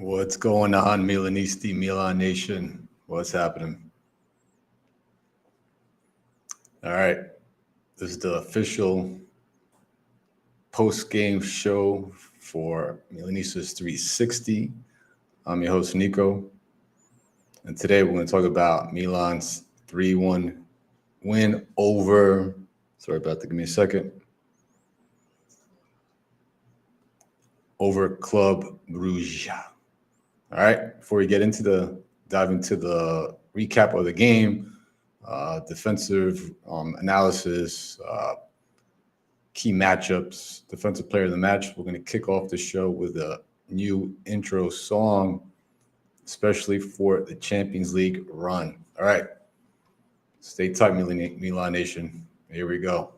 What's going on, Milanisti, Milan Nation? What's happening? All right. This is the official post-game show for Milanista's 360. I'm your host, Nicko. And today we're going to talk about Milan's 3-1 win over, sorry about that, give me a second, over Club Brugge. All right, before we dive into the recap of the game, defensive analysis, key matchups, defensive player of the match, we're going to kick off the show with a new intro song, especially for the Champions League run. All right, stay tight, Milan Nation. Here we go.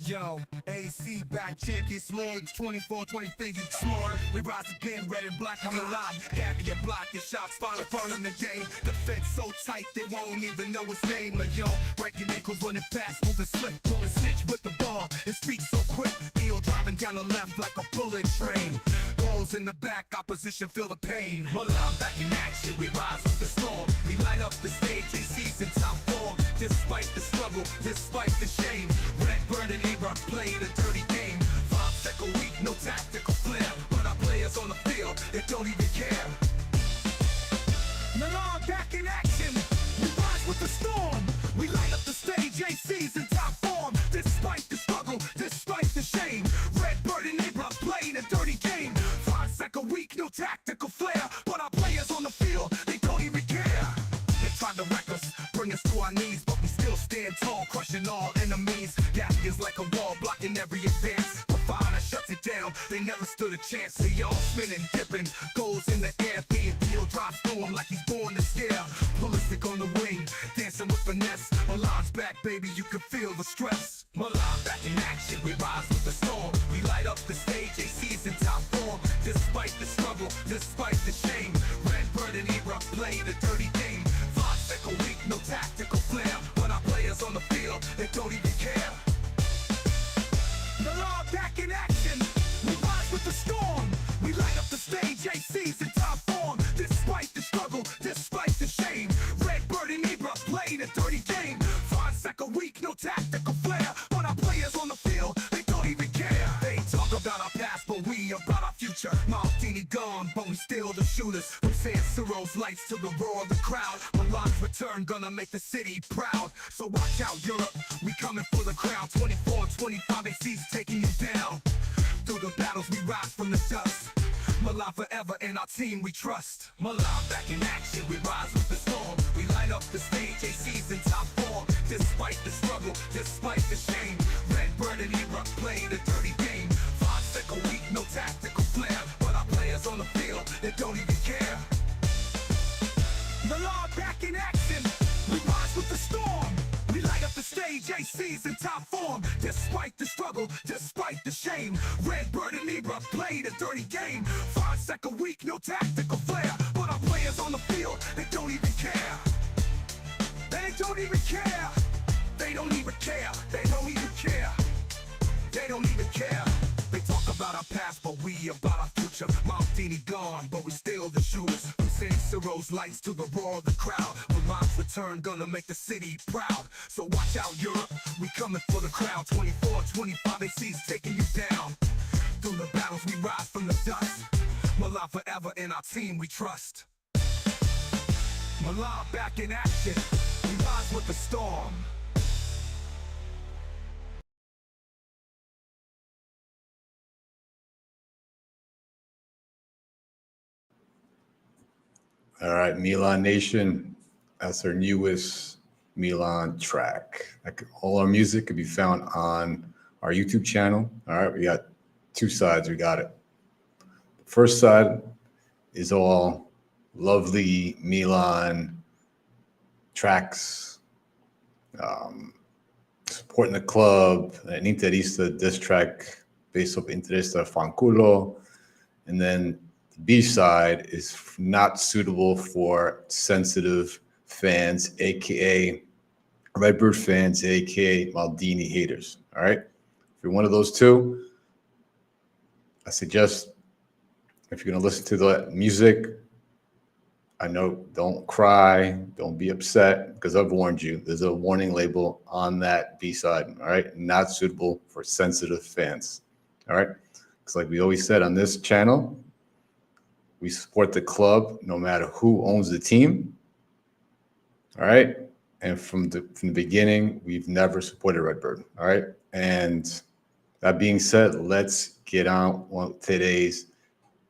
Yo, AC back, champion slugs, 24-20 fingers smart. We rise again, red and black on the line. Happy and block your shots, falling front in the game. Defense so tight, they won't even know his name. Like yo, breaking ankles, running fast, moving slip, pulling snitch with the ball. His feet so quick, heel driving down the left like a bullet train. Balls in the back, opposition feel the pain. Milan back in action, we rise with the storm. We light up the stage, they season top form. Despite the struggle, despite the shame. Red burning Ibra played a dirty game. 5 second week, no tactical flair. But our players on the field, they don't even care. Milan back in action, we rise with the storm. We light up the stage, AC's in top form. Despite the struggle, despite the shame. Red burning Ibra played a dirty game. 5 second week, no tactical flair. But our players on the field, they don't even care. They tried to wreck us, bring us to our knees, but we still stand tall, crushing all enemies. Gap is like a wall, blocking every advance. Pavana shuts it down, they never stood a chance. They all spinning, dipping, goes in the air. Being deal drops through him like he's born to scare. Ballistic on the wing, dancing with finesse. Milan's back, baby, you can feel the stress. Milan back in action, we rise with the storm. We light up the stage, AC's in top form. Despite the struggle, despite the shame. Red bird and Ibra played a dirty game. 5 second week, no tactical flair. But our players on the field, they don't even care. Milan back in action, we rise with the storm. We light up the stage, AC's in top form. Despite the struggle, despite the shame. Red bird and Ibra played a dirty game. 5 second week, no tactical flair. But our players on the field, they don't even care. They talk about our past, but we about our future. Maldini gone, but we still the shooters. From San Siro's lights to the roar of the crowd. Milan's return gonna make the city proud. So watch out, Europe, we coming for the crown. 24-25 AC's taking you down. Through the battles we rise from the dust. Milan forever and our team we trust. Milan back in action, we rise with the storm. We light up the stage, AC's in top form. Despite the struggle, despite the shame. Red bird and Ibra played a dirty game. 5 second week, no tactical flair. But our players on the field, they don't even care. Milan back in action, we rise with the storm. We light up the stage, AC's in top form. Despite the struggle, despite the shame. Red bird and Ibra played a dirty game. 5 second week, no tactical flair. But our players on the field, they don't even care. They don't even care. They don't even care. They don't even care. They don't even care. They talk about our past, but we about our future. Maldini gone, but we still the shooters. From San Siro's lights to the roar of the crowd. Milan's return gonna make the city proud. So watch out, Europe, we coming for the crowd. 24-25 AC's taking you down. Through the battles we rise from the dust. Milan forever and our team we trust. Milan back in action, we rise with the storm. All right, Milan Nation. That's our newest Milan track. All our music can be found on our YouTube channel. All right, we got 2 sides. We got it. The first side is all lovely Milan tracks, supporting the club, an Interista diss track based off Interista Fanculo, and then the B side is not suitable for sensitive fans, aka Redbird fans, aka Maldini haters. All right. you're one of those two, I suggest if you're going to listen to the music, I know don't cry, don't be upset, because I've warned you. There's a warning label on that B-side, all right? Not suitable for sensitive fans, all right? Because like we always said on this channel, we support the club no matter who owns the team, all right? And from the beginning, we've never supported Redbird, all right? And that being said, let's get on today's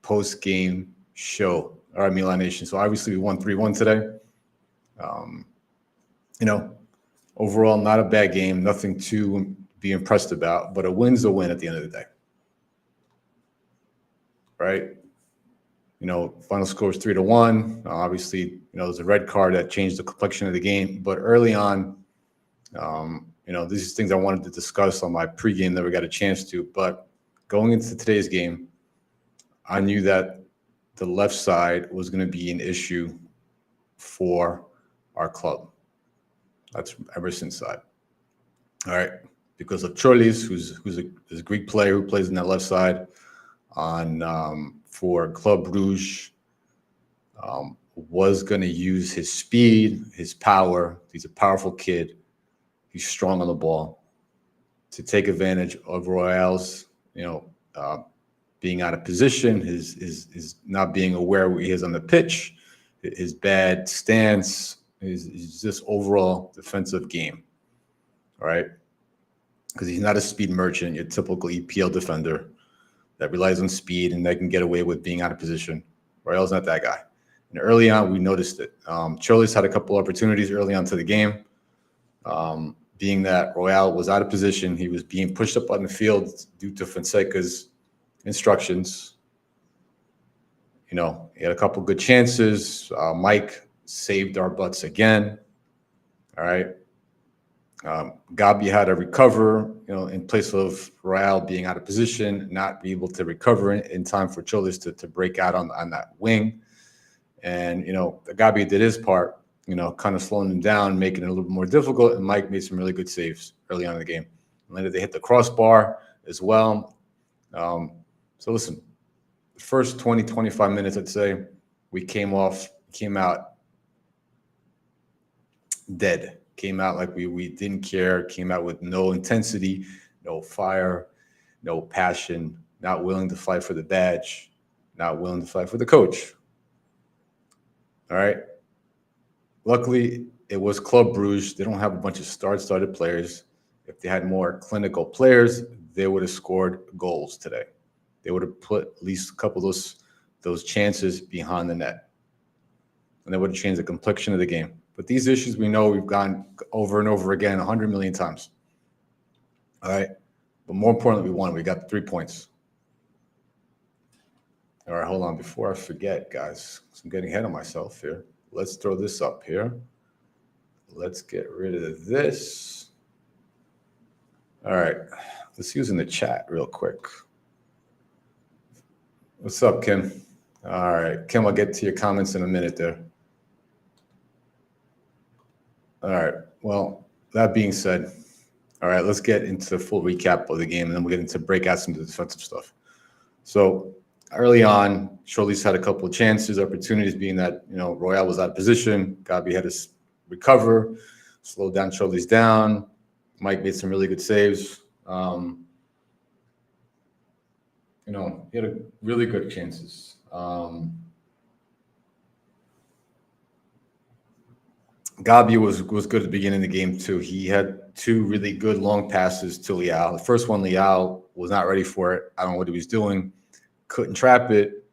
post-game show. All right, Milan Nation. So obviously we won 3-1 today. You know, overall, not a bad game. Nothing to be impressed about, but a win's a win at the end of the day. Right? You know, final score was 3-1. Obviously, you know, there's a red card that changed the complexion of the game. But early on, you know, these are things I wanted to discuss on my pregame, never got a chance to. But going into today's game, I knew that the left side was going to be an issue for our club. That's Emerson's side. All right. Because of Cholis, who's a Greek player who plays in that left side on for Club Brugge, was going to use his speed, his power. He's a powerful kid. He's strong on the ball to take advantage of Royale's, you know, being out of position, his not being aware where he is on the pitch, his bad stance, his just overall defensive game. All right. Because he's not a speed merchant, your typical EPL defender that relies on speed and that can get away with being out of position. Royale's not that guy. And early on, we noticed it. Cholis had a couple opportunities early on to the game. Being that Royale was out of position, he was being pushed up on the field due to Fonseca's instructions. You know, he had a couple good chances. Mike saved our butts again. All right. Gabi had to recover, you know, in place of Royale being out of position, not be able to recover in time for Cholis to break out on that wing. And, you know, Gabi did his part, you know, kind of slowing him down, making it a little bit more difficult. And Mike made some really good saves early on in the game. And later they hit the crossbar as well. So listen, the first 20, 25 minutes, I'd say, we came out dead. Came out like we didn't care, came out with no intensity, no fire, no passion, not willing to fight for the badge, not willing to fight for the coach. All right. Luckily, it was Club Brugge. They don't have a bunch of started players. If they had more clinical players, they would have scored goals today. They would have put at least a couple of those chances behind the net. And they would have changed the complexion of the game. But these issues we know we've gone over and over again 100 million times. All right. But more importantly, we won. We got 3 points. All right, hold on. Before I forget, guys, I'm getting ahead of myself here. Let's throw this up here. Let's get rid of this. All right. Let's use in the chat real quick. What's up, Kim? All right. Kim, I'll get to your comments in a minute there. All right. Well, that being said, all right, let's get into the full recap of the game, and then we'll get into breakouts into the defensive stuff. So early on, Cholis had a couple of chances, opportunities, being that, you know, Royale was out of position. Gabi had to recover, slow down Cholis down. Mike made some really good saves. You know, he had really good chances. Gabi was good at the beginning of the game too. He had 2 really good long passes to Leao. The first one, Leao was not ready for it. I don't know what he was doing. Couldn't trap it.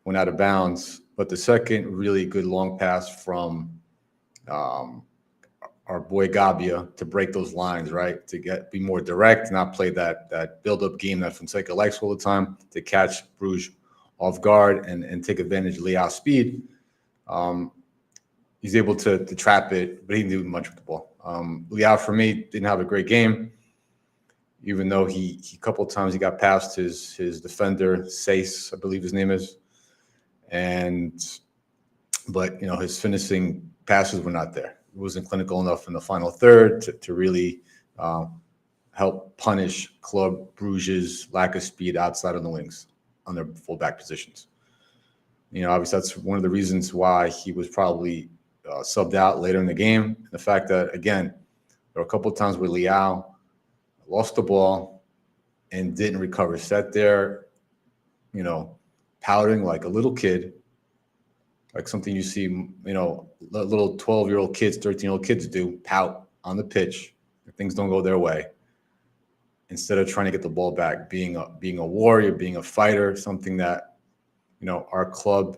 Went out of bounds. But the second really good long pass from our boy Gabia to break those lines, right? To be more direct, not play that build-up game that Fonseca likes all the time, to catch Brugge off guard and take advantage of Leao's speed. He's able to trap it, but he didn't do much with the ball. Leao, for me, didn't have a great game, even though he a couple of times he got past his defender, Sace, I believe his name is. But, you know, his finishing passes were not there. He wasn't clinical enough in the final third to really help punish Club Brugge's lack of speed outside of the wings on their fullback positions. Obviously that's one of the reasons why he was probably subbed out later in the game. The fact that, again, there were a couple of times where Leao lost the ball and didn't recover, sat there, pouting like a little kid, like something you see, little 12-year-old kids, 13-year-old kids do, pout on the pitch if things don't go their way, instead of trying to get the ball back, being a warrior, being a fighter, something that, our club,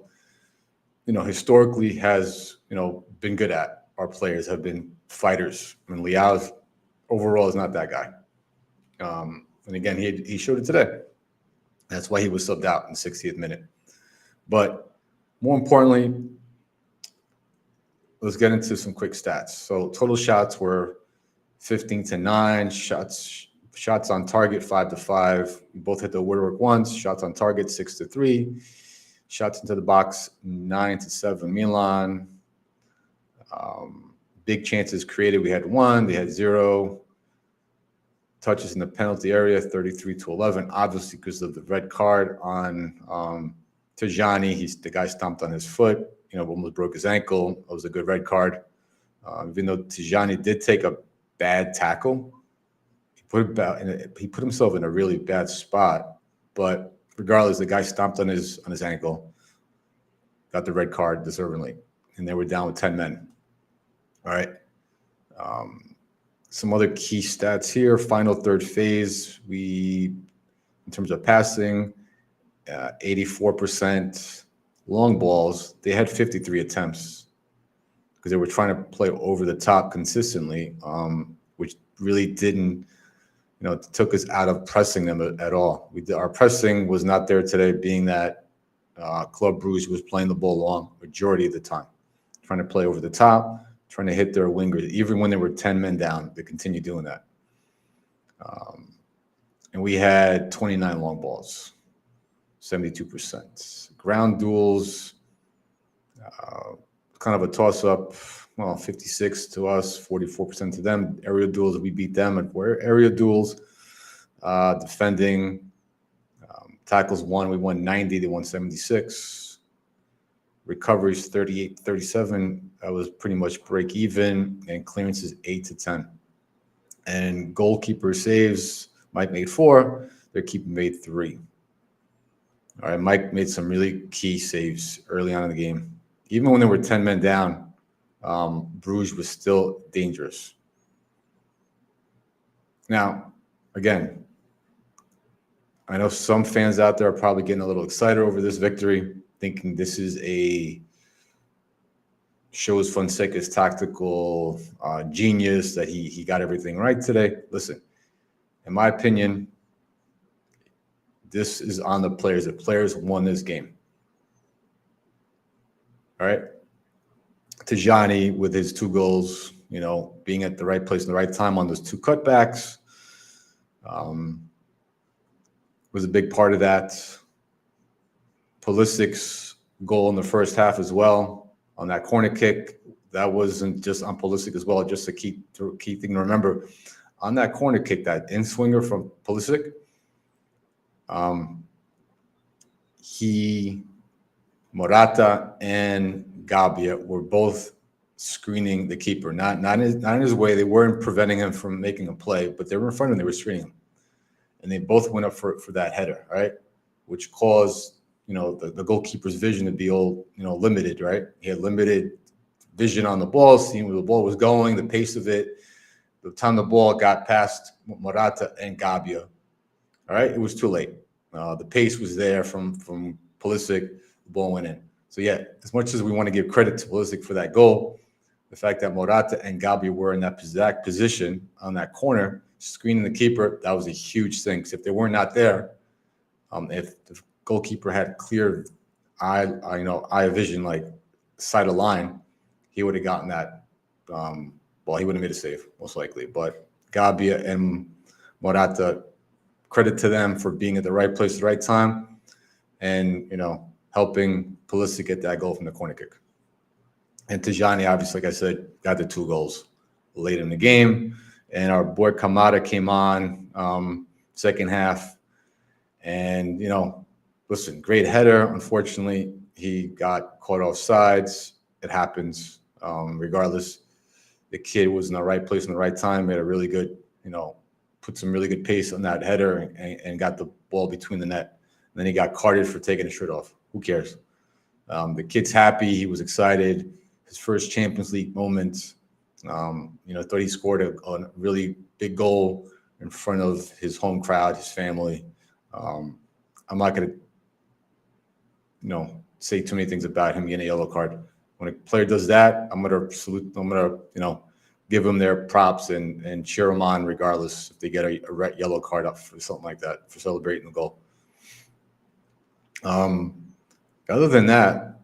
historically has, been good at. Our players have been fighters. I mean, Leao overall is not that guy. And again, he showed it today. That's why he was subbed out in the 60th minute. But more importantly, let's get into some quick stats. So total shots were 15-9. Shots on target 5-5. We both hit the woodwork once. Shots on target 6-3. Shots into the box 9-7. Milan. Big chances created. We had 1. They had 0. Touches in the penalty area 33-11. Obviously, because of the red card on Tajani, the guy stomped on his foot. Almost broke his ankle. It was a good red card. Even though Tajani did take a bad tackle, he put himself in a really bad spot. But regardless, the guy stomped on his ankle, got the red card deservingly, and they were down with 10 men. All right. Some other key stats here. Final third phase, in terms of passing, 84% long balls. They had 53 attempts because they were trying to play over the top consistently, which really didn't, took us out of pressing them at all. Our pressing was not there today, being that Club Brugge was playing the ball long majority of the time, trying to play over the top, trying to hit their wingers. Even when they were 10 men down, they continued doing that. And we had 29 long balls, 72%. Ground duels, kind of a toss-up. Well, 56 to us, 44% to them. Aerial duels, we beat them at area duels. Defending, tackles won. We won 90. They won 76. Recoveries 38-37. That was pretty much break even. And clearances 8-10. And goalkeeper saves, Mike made 4. Their keeper made 3. All right, Mike made some really key saves early on in the game. Even when they were 10 men down, Bruges was still dangerous. Now, again, I know some fans out there are probably getting a little excited over this victory, thinking this shows Fonseca's tactical genius, that he got everything right today. Listen, in my opinion, this is on the players. The players won this game. All right. Tajani with his 2 goals, being at the right place at the right time on those 2 cutbacks, was a big part of that. Pulisic's goal in the first half as well on that corner kick. That wasn't just on Pulisic as well. Just a key thing to remember on that corner kick, that in swinger from Pulisic. Morata and Gabbia were both screening the keeper, not in his way. They weren't preventing him from making a play, but they were in front of him. They were screening him, and they both went up for that header, right? Which caused the goalkeeper's vision to be limited, right? He had limited vision on the ball, seeing where the ball was going, the pace of it. The time the ball got past Morata and Gabbia, all right, it was too late. The pace was there from Pulisic. The ball went in. So, yeah, as much as we want to give credit to Pulisic for that goal, the fact that Morata and Gabbia were in that exact position on that corner, screening the keeper, that was a huge thing. Because if they were not there, if the goalkeeper had clear eye vision, like sight of line, he would have gotten that ball. He would have made a save, most likely. But Gabbia and Morata, credit to them for being at the right place at the right time and, helping Pulisic get that goal from the corner kick. And Tajani, obviously, like I said, got the 2 goals late in the game. and our boy Kamada came on second half. And, listen, great header. Unfortunately, he got caught off sides. It happens. Regardless, the kid was in the right place in the right time, made a really good, put some really good pace on that header and got the ball between the net. And then he got carded for taking his shirt off. Who cares? The kid's happy. He was excited. His first Champions League moment. Thought he scored a really big goal in front of his home crowd, his family. I'm not going to, say too many things about him getting a yellow card. When a player does that, I'm going to salute. I'm going to, give them their props and cheer them on, regardless if they get a red yellow card up for something like that for celebrating the goal. Other than that,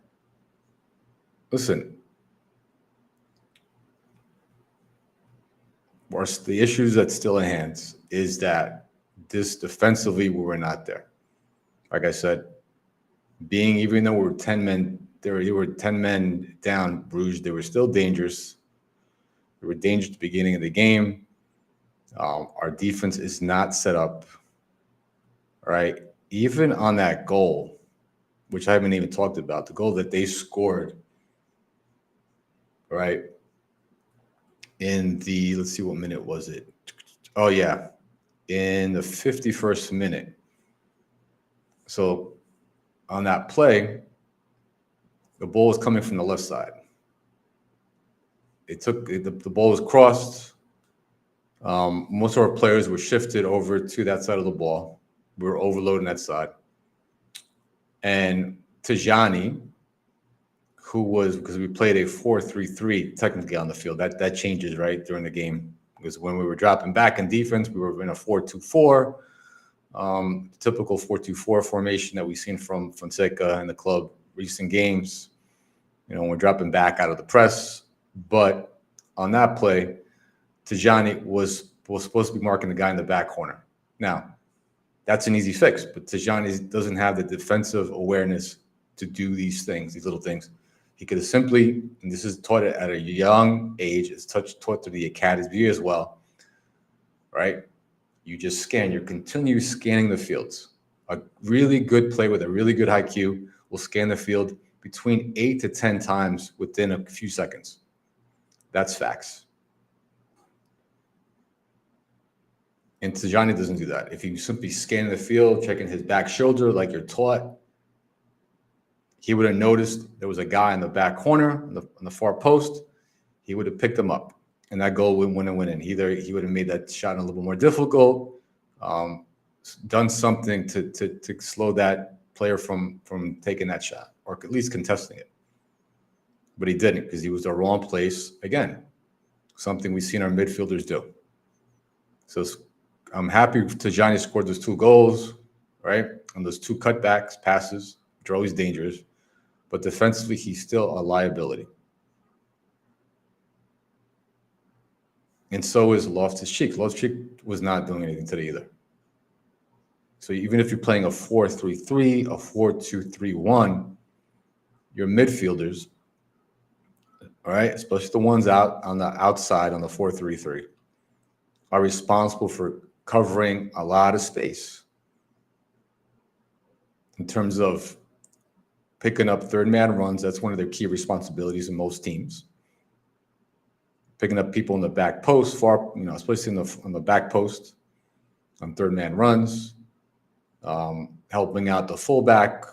listen. The issues that's still in hand is that this defensively we were not there. Like I said, even though we were 10 men, they were 10 men down, Bruges, they were still dangerous. They were dangerous at the beginning of the game. Our defense is not set up, right? Even on that goal, which I haven't even talked about, the goal that they scored, right? In the, let's see, what minute was it? Oh, yeah. In the 51st minute. So on that play, the ball was coming from the left side. The ball was crossed. Most of our players were shifted over to that side of the ball. We were overloading that side. And Tajani, because we played a 4-3-3 technically on the field. That changes, right, during the game. Because when we were dropping back in defense, we were in a 4-2-4, typical 4-2-4 formation that we've seen from Fonseca and the club recent games. When we're dropping back out of the press. But on that play, Tajani was supposed to be marking the guy in the back corner. Now, that's an easy fix, but Tajani doesn't have the defensive awareness to do these things, these little things. He could have simply, and this is taught at a young age, it's taught to the academy as well, right? You just scan, you continue scanning the fields. A really good play with a really good IQ will scan the field between 8 to 10 times within a few seconds. That's facts. And Tajani doesn't do that. If you simply scan the field, checking his back shoulder like you're taught, he would have noticed there was a guy in the back corner, on the far post. He would have picked him up, and that goal would win in. Either he would have made that shot a little bit more difficult, done something to slow that player from taking that shot, or at least contesting it. But he didn't, because he was the wrong place. Again, something we've seen our midfielders do. So I'm happy Tajani scored those 2 goals, right? And those 2 cutbacks, passes, which are always dangerous. But defensively, he's still a liability. And so is Loftus-Cheek. Loftus-Cheek was not doing anything today either. So even if you're playing a 4-3-3, a 4-2-3-1, your midfielders, all right, especially the ones out on the outside on the 4-3-3, are responsible for covering a lot of space in terms of picking up third man runs. That's one of their key responsibilities in most teams. Picking up people in the back post, especially on the back post on third man runs, helping out the fullback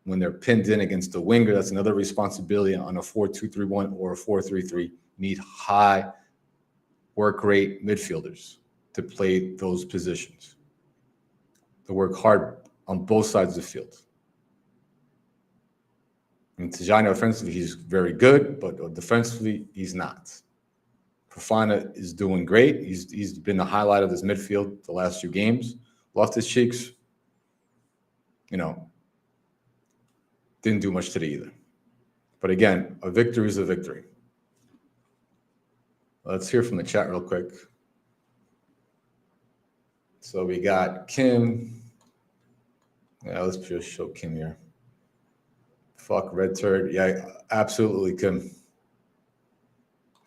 when they're pinned in against the winger. That's another responsibility on a 4-2-3-1 or a 4-3-3. You need high work rate midfielders to play those positions, to work hard on both sides of the field. And Tajani offensively, he's very good, but defensively, he's not. Fofana is doing great. He's been the highlight of this midfield the last 2 games. Loftus-Cheek's, didn't do much today either. But again, a victory is a victory. Let's hear from the chat real quick. So we got Kim. Yeah, let's just show Kim here. Fuck red turd. Yeah, absolutely, Kim.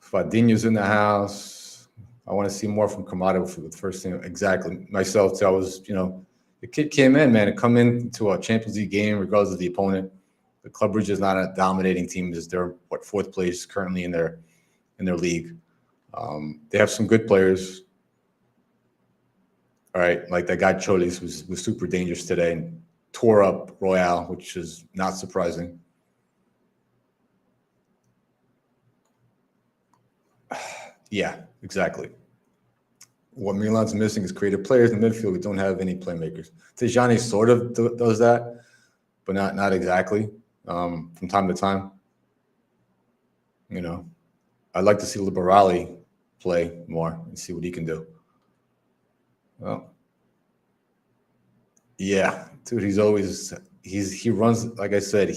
Fadinho's in the house. I want to see more from Kamada for the first thing. Exactly. Myself, too. I was, the kid came in, man, to come into a Champions League game, regardless of the opponent. The Club Brugge is not a dominating team. They're fourth place currently in their league. They have some good players. All right, like that guy Cholis was super dangerous today and tore up Royale, which is not surprising. Yeah, exactly. What Milan's missing is creative players in the midfield. We don't have any playmakers. Tijani sort of does that, but not exactly. From time to time, I'd like to see Liberali play more and see what he can do. Well, yeah, dude, he runs, like I said,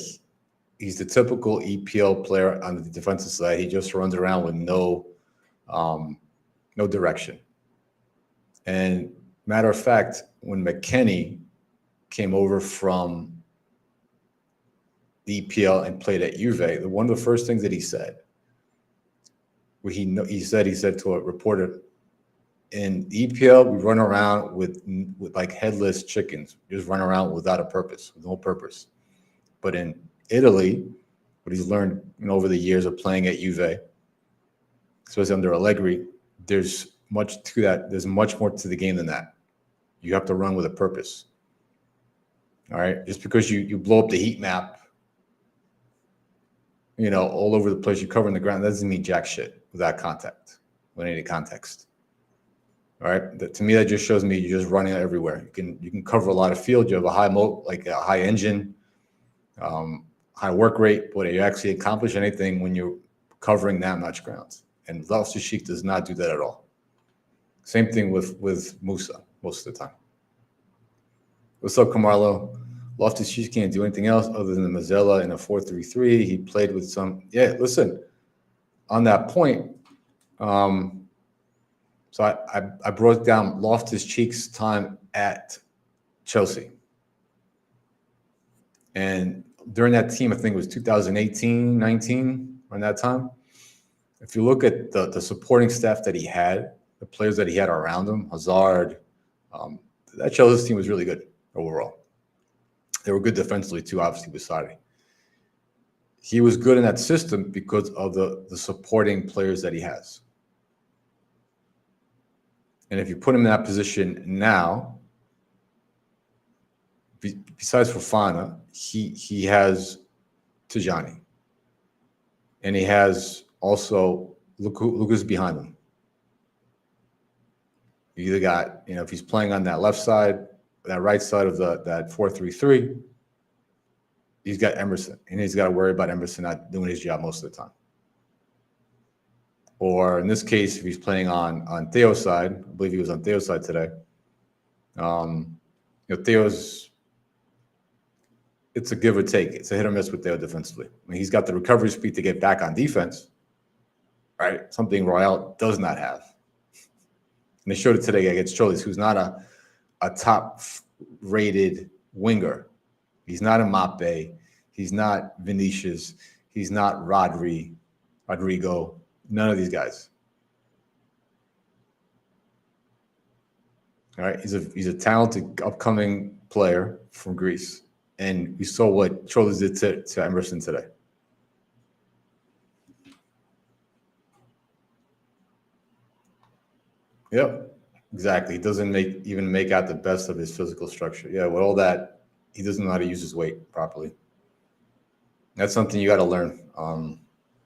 he's the typical EPL player on the defensive side. He just runs around with no direction. And matter of fact, when McKennie came over from the EPL and played at Juve, one of the first things that he said, he said to a reporter, in EPL, we run around with like headless chickens. We just run around without a purpose, with no purpose. But in Italy, what he's learned over the years of playing at Juve, especially under Allegri, there's much to that. There's much more to the game than that. You have to run with a purpose. All right? Just because you blow up the heat map, all over the place, you're covering the ground, that doesn't mean jack shit without contact, without any context. All right. To me, that just shows me you're just running everywhere. You can cover a lot of field. You have a high engine, high work rate, but you actually accomplish anything when you're covering that much ground. And Loftus-Cheek does not do that at all. Same thing with Musa most of the time. What's up, Camarlo? Loftus-Cheek can't do anything else other than the Mazzella in a 4-3-3. He played with some. Yeah, listen. On that point. So I broke down Loftus-Cheek's time at Chelsea. And during that team, I think it was 2018, 19, around that time. If you look at the supporting staff that he had, the players that he had around him, Hazard, that Chelsea team was really good overall. They were good defensively too, obviously, with Sarri. He was good in that system because of the supporting players that he has. And if you put him in that position now, besides Fofana, he has Tijani. And he has also look who's behind him. You either got, if he's playing on that left side, that right side of that 4-3-3, he's got Emerson. And he's got to worry about Emerson not doing his job most of the time. Or in this case, if he's playing on Theo's side, I believe he was on Theo's side today. Theo's, it's a give or take. It's a hit or miss with Theo defensively. I mean, he's got the recovery speed to get back on defense, right? Something Royale does not have. And they showed it today against Cholis, who's not a top-rated winger. He's not Mbappe. He's not Vinicius. He's not Rodrigo. None of these guys. All right, he's a talented upcoming player from Greece, and we saw what Cholis did to Emerson today. Yep, exactly. He doesn't even make out the best of his physical structure. Yeah, with all that, he doesn't know how to use his weight properly. That's something you got to learn.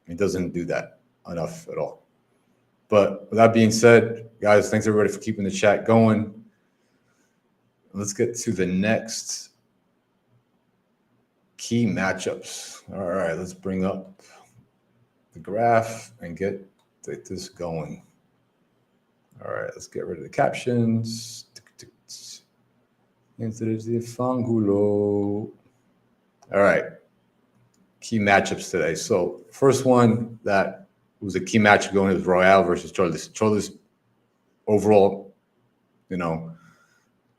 He doesn't do that enough at all. But with that being said, guys, thanks everybody for keeping the chat going. Let's get to the next key matchups. All right, let's bring up the graph and get this going. All right, let's get rid of the captions. All right, key matchups today. So first one that was a key matchup going is Royale versus Cholis. Cholis overall,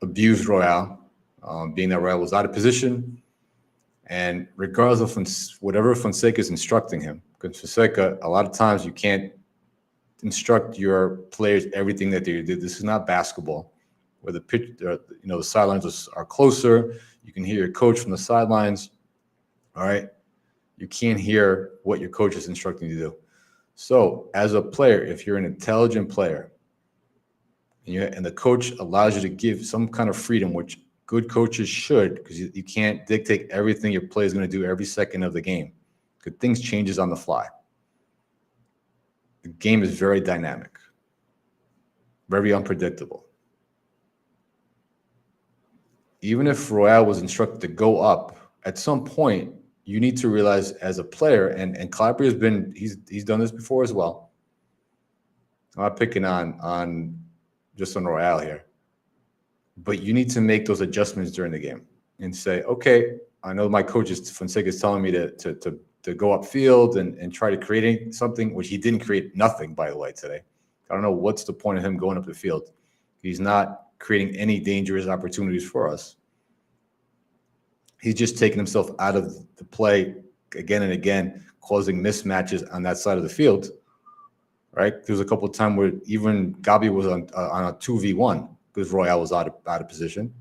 abused Royale, being that Royale was out of position. And regardless of whatever Fonseca is instructing him, because Fonseca, a lot of times you can't instruct your players everything that they do. This is not basketball, where the pitch, the sidelines are closer. You can hear your coach from the sidelines. All right, you can't hear what your coach is instructing you to do. So, as a player, if you're an intelligent player, and the coach allows you to give some kind of freedom, which good coaches should, because you can't dictate everything your player is going to do every second of the game, because things changes on the fly. The game is very dynamic, very unpredictable. Even if Royale was instructed to go up, at some point you need to realize as a player, and Clapper has been he's done this before as well. I'm not picking on just on Royale here, but you need to make those adjustments during the game and say, okay, I know my coach Fonseca is telling me to go upfield and try to create something, which he didn't create nothing, by the way, today. I don't know what's the point of him going up the field. He's not creating any dangerous opportunities for us. He's just taking himself out of the play again and again, causing mismatches on that side of the field. Right? There was a couple of times where even Gabi was on a 2v1 because Royale was out of position.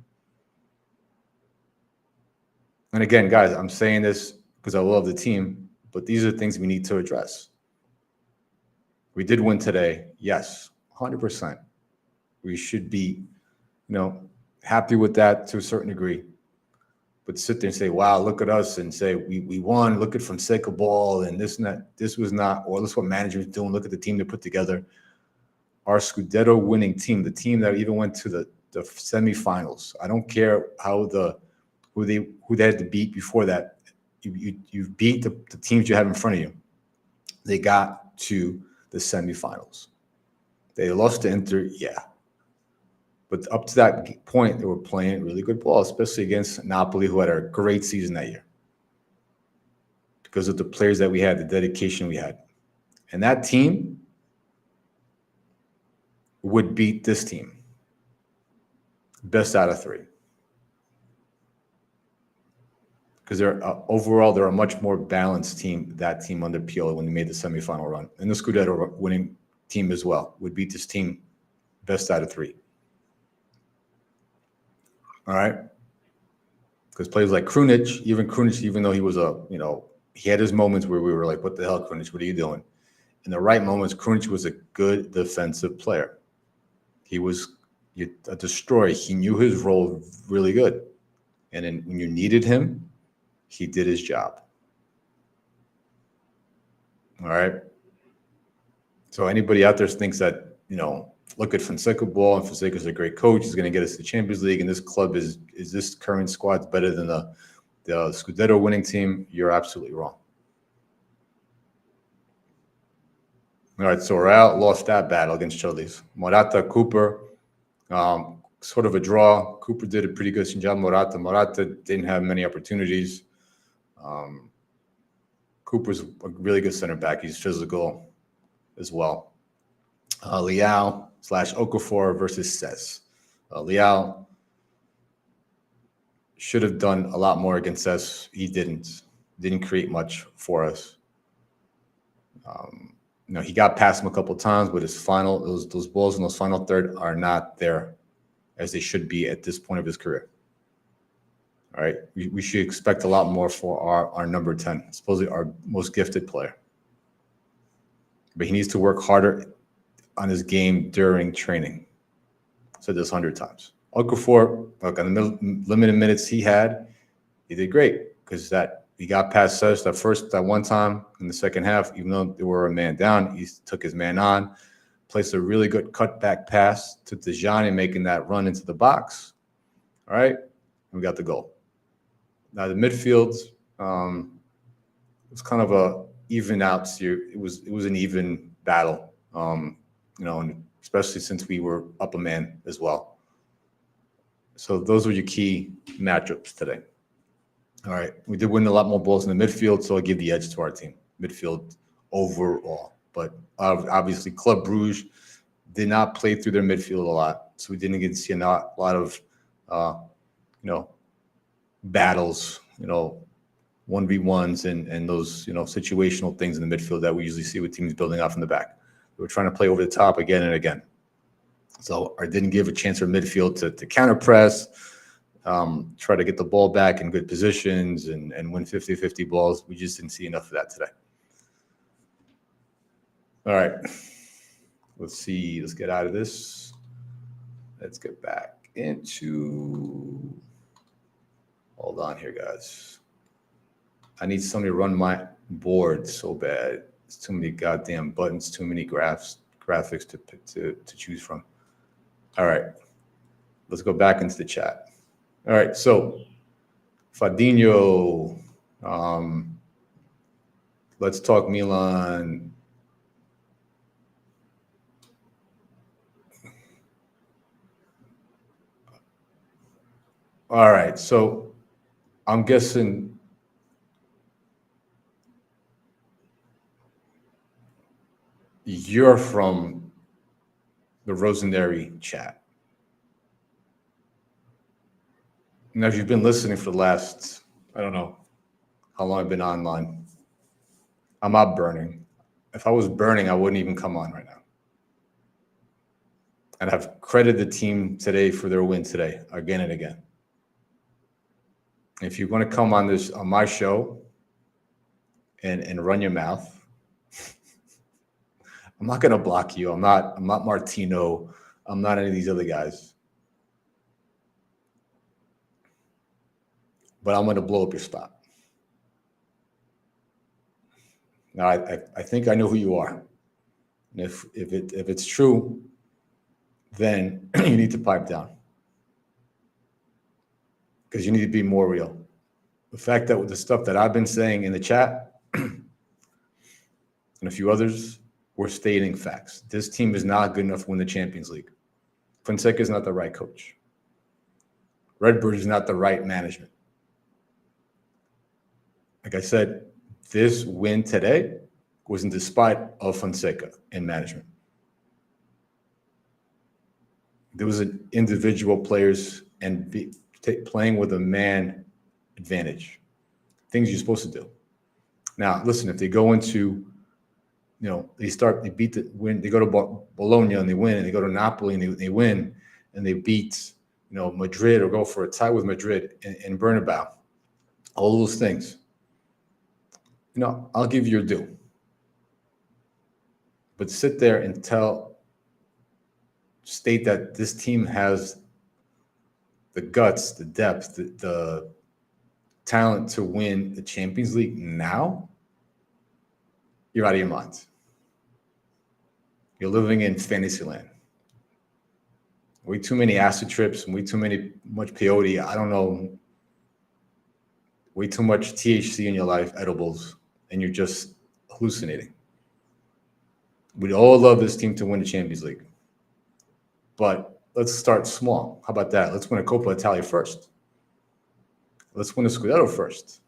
And again, guys, I'm saying this because I love the team, but these are things we need to address. We did win today, yes, 100%. We should be, happy with that to a certain degree. But sit there and say, wow, look at us, and say we won, look at Fonseca ball, and this and that. This was not, or this is what management's doing. Look at the team they put together. Our Scudetto winning team, the team that even went to the semifinals. I don't care who they had to beat before that. You beat the teams you have in front of you. They got to the semifinals. They lost to Inter, yeah. But up to that point, they were playing really good ball, especially against Napoli, who had a great season that year because of the players that we had, the dedication we had. And that team would beat this team. Best out of three. Because they're a much more balanced team, that team under Pioli when they made the semifinal run. And the Scudetto winning team as well would beat this team best out of three. All right, because players like Krunic, even though he was he had his moments where we were like, what the hell, Krunic, what are you doing? In the right moments, Krunic was a good defensive player. He was a destroyer. He knew his role really good. And then when you needed him, he did his job. All right. So anybody out there thinks that, look at Fonseca ball, and Fonseca's a great coach. He's going to get us to the Champions League, and this club is this current squad better than the Scudetto winning team? You're absolutely wrong. All right, so Real lost that battle against Chelsea. Morata, Cooper, sort of a draw. Cooper did a pretty good job. Morata didn't have many opportunities. Cooper's a really good center back. He's physical as well. Leao / Okafor versus Cesc. Leao should have done a lot more against Cesc. He didn't create much for us. He got past him a couple of times, but those balls in those final third are not there as they should be at this point of his career. All right, we should expect a lot more for our number 10, supposedly our most gifted player. But he needs to work harder on his game during training. I said this 100 times. Okafor, look, on the limited minutes he did great because he got past Cesc that one time in the second half, even though they were a man down, he took his man on, placed a really good cutback pass to Tijani, making that run into the box. All right, and we got the goal. Now the midfield was kind of a even out series. It was an even battle, and especially since we were up a man as well. So those were your key matchups today. All right, we did win a lot more balls in the midfield, so I'll give the edge to our team, midfield overall. But obviously, Club Brugge did not play through their midfield a lot, so we didn't get to see a lot of, battles, 1v1s and those, situational things in the midfield that we usually see with teams building out from the back. They were trying to play over the top again and again. So I didn't give a chance for midfield to counter press, try to get the ball back in good positions and win 50-50 balls. We just didn't see enough of that today. All right. Let's see. Let's get out of this. Let's get back into. Hold on here, guys. I need somebody to run my board so bad. It's too many goddamn buttons, too many graphics to choose from. All right. Let's go back into the chat. All right. So, Fadinho. Let's talk Milan. All right. So, I'm guessing you're from the Rosenary chat. Now, if you've been listening for the last, I don't know how long I've been online, I'm not burning. If I was burning, I wouldn't even come on right now. And I've credited the team today for their win today, again and again. If you're going to come on my show and run your mouth, I'm not going to block you. I'm not Martino. I'm not any of these other guys. But I'm going to blow up your spot. Now, I think I know who you are. And if it's true, then you need to pipe down. Because you need to be more real. The fact that with the stuff that I've been saying in the chat and a few others, we're stating facts. This team is not good enough to win the Champions League. Fonseca is not the right coach. Redbird is not the right management. Like I said, this win today was in despite of Fonseca and management. There was an individual players and playing with a man advantage. Things you're supposed to do. Now, listen, if they go into, they beat they go to Bologna and they win, and they go to Napoli and they win, and they beat, Madrid or go for a tie with Madrid in Bernabeu. All those things. I'll give you your due. But sit there and state that this team has the guts, the depth, the talent to win the Champions League now, you're out of your mind. You're living in fantasy land. Way too many acid trips and much peyote. I don't know. Way too much THC in your life, edibles, and you're just hallucinating. We'd all love this team to win the Champions League. But let's start small. How about that? Let's win a Coppa Italia first. Let's win a Scudetto first.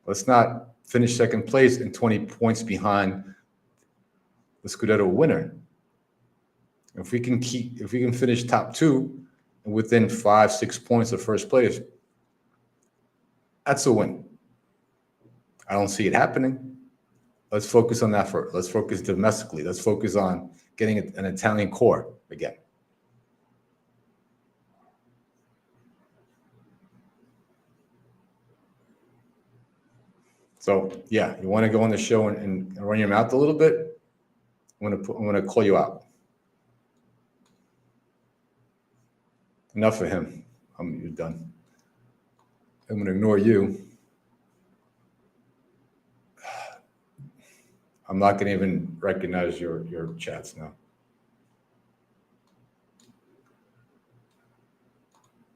Let's not finish second place and 20 points behind the Scudetto winner. If we can finish top two and within 5-6 points of first place, that's a win. I don't see it happening. Let's focus on that first. Let's focus domestically. Let's focus on getting an Italian core again. So yeah, you want to go on the show and run your mouth a little bit? I'm gonna call you out. Enough of him. You're done. I'm gonna ignore you. I'm not gonna even recognize your chats now.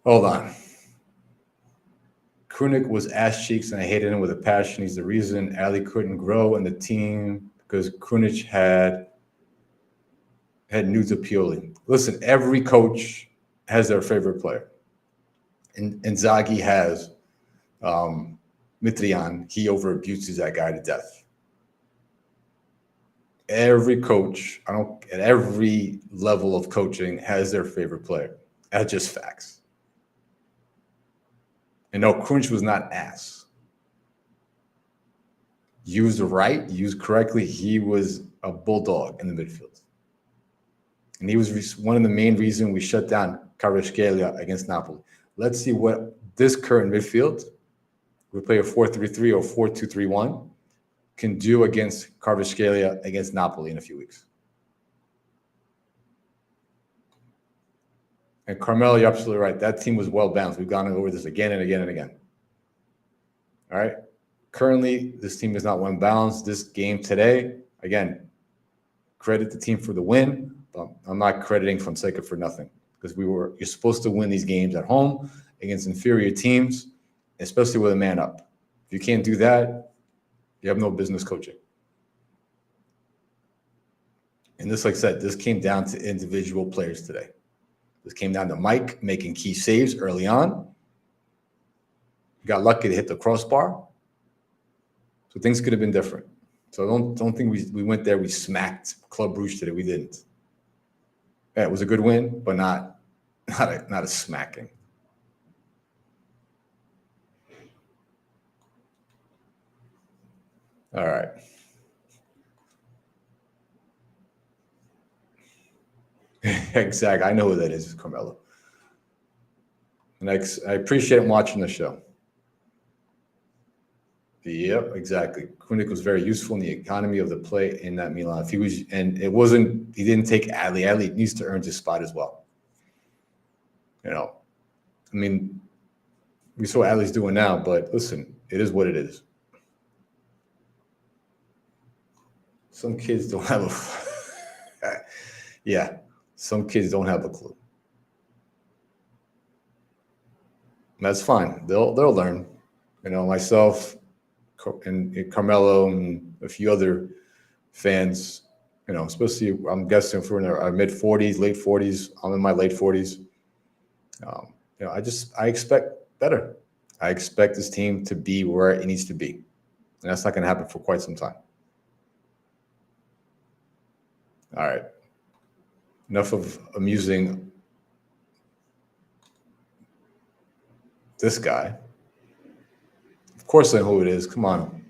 Hold on. Krunic was ass cheeks, and I hated him with a passion. He's the reason Ali couldn't grow in the team because Krunic had nudes appealing. Listen, every coach has their favorite player. And Inzaghi has Mitrian. He over-abuses that guy to death. Every coach, at every level of coaching, has their favorite player. That's just facts. And no, Krunic was not ass. Used right, used correctly, he was a bulldog in the midfield. And he was one of the main reasons we shut down Kvaratskhelia against Napoli. Let's see what this current midfield, we play a 4-3-3 or 4-2-3-1, can do against Kvaratskhelia against Napoli in a few weeks. And Carmelo, you're absolutely right. That team was well balanced. We've gone over this again and again and again. All right. Currently, this team is not well balanced. This game today, again, credit the team for the win, but I'm not crediting Fonseca for nothing because you're supposed to win these games at home against inferior teams, especially with a man up. If you can't do that, you have no business coaching. And this, like I said, this came down to individual players today. This came down to Mike making key saves early on. Got lucky to hit the crossbar. So things could have been different. So don't think we went there, we smacked Club Brugge today. We didn't. Yeah, it was a good win, but not a smacking. All right. Exactly. I know who that is, Carmelo. Next, I appreciate watching the show. Yep, exactly. Kunik was very useful in the economy of the play in that Milan. If he was, and it wasn't, he didn't take Adli. Adli needs to earn his spot as well. You know, I mean, we saw what Adli's doing now, but listen, it is what it is. Some kids don't have a, yeah, some kids don't have a clue. That's fine. They'll learn. You know, myself and Carmelo and a few other fans, you know, especially I'm guessing if we're in our mid 40s, late 40s. I'm in my late 40s. You know, I expect better. I expect this team to be where it needs to be, and that's not going to happen for quite some time. All right. Enough of amusing this guy. Of course I know who it is. Come on.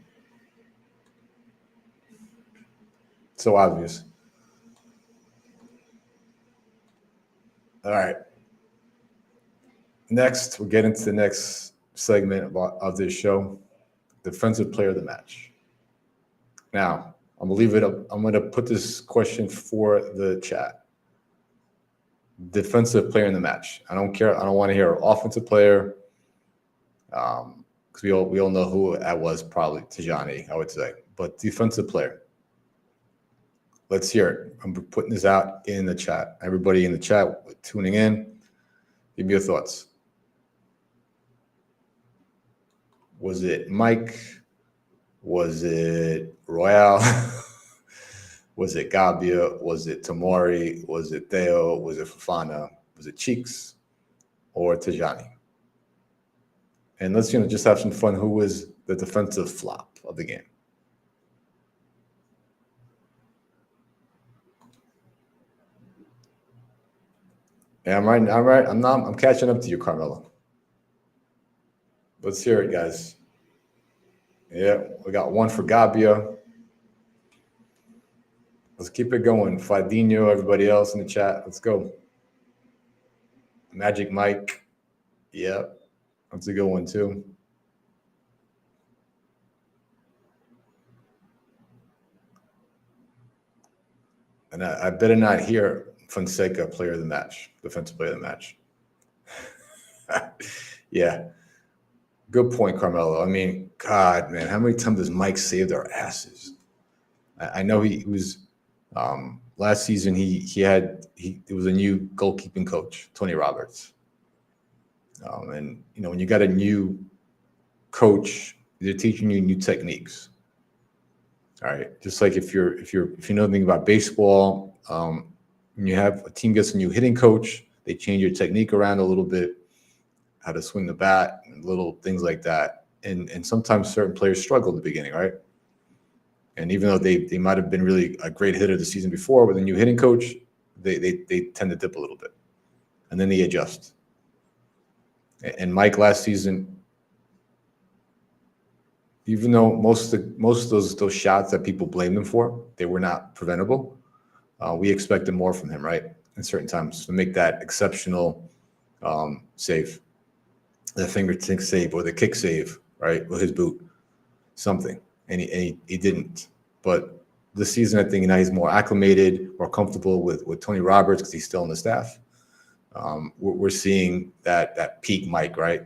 So obvious. All right. Next, we'll get into the next segment of this show, defensive player of the match. Now, I'm gonna leave it up. I'm gonna put this question for the chat. Defensive player in the match. I don't care. I don't want to hear offensive player. Because we all know who that was, probably Tajani, I would say. But defensive player. Let's hear it. I'm putting this out in the chat. Everybody in the chat tuning in, give me your thoughts. Was it Mike? Was it Royale? Was it Gabbia? Was it Tamori? Was it Theo? Was it Fofana? Was it Cheeks or Tajani? And let's just have some fun. Who was the defensive flop of the game? Yeah, I'm right. I'm catching up to you, Carmelo. Let's hear it, guys. Yeah, we got one for Gabbia. Let's keep it going. Fadinho, everybody else in the chat. Let's go. Magic Mike. Yep. That's a good one, too. And I better not hear Fonseca player of the match, defensive player of the match. Yeah. Good point, Carmelo. I mean, God, man, how many times does Mike saved our asses? I know he was last season. It was a new goalkeeping coach, Tony Roberts, and when you got a new coach, they're teaching you new techniques. All right, just like if you know anything about baseball, when you have a team gets a new hitting coach, they change your technique around a little bit, how to swing the bat, and little things like that. And sometimes certain players struggle at the beginning, right? And even though they might have been really a great hitter the season before with a new hitting coach, they tend to dip a little bit, and then they adjust. And Mike last season, even though most of those shots that people blame him for, they were not preventable. We expected more from him, right? In certain times to make that exceptional save, the fingertip save or the kick save, right, with his boot, something, and he didn't. But this season, I think now he's more acclimated, more comfortable with Tony Roberts because he's still on the staff. We're seeing that peak Mike, right?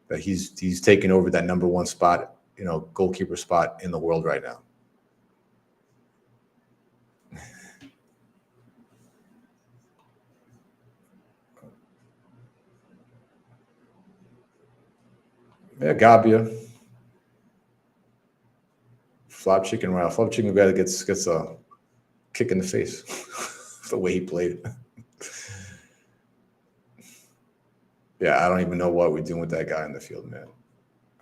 That he's taking over that number one spot, goalkeeper spot in the world right now. Yeah, Gabia. Flop chicken round. Flop chicken guy that gets a kick in the face. The way he played. Yeah, I don't even know what we're doing with that guy in the field, man.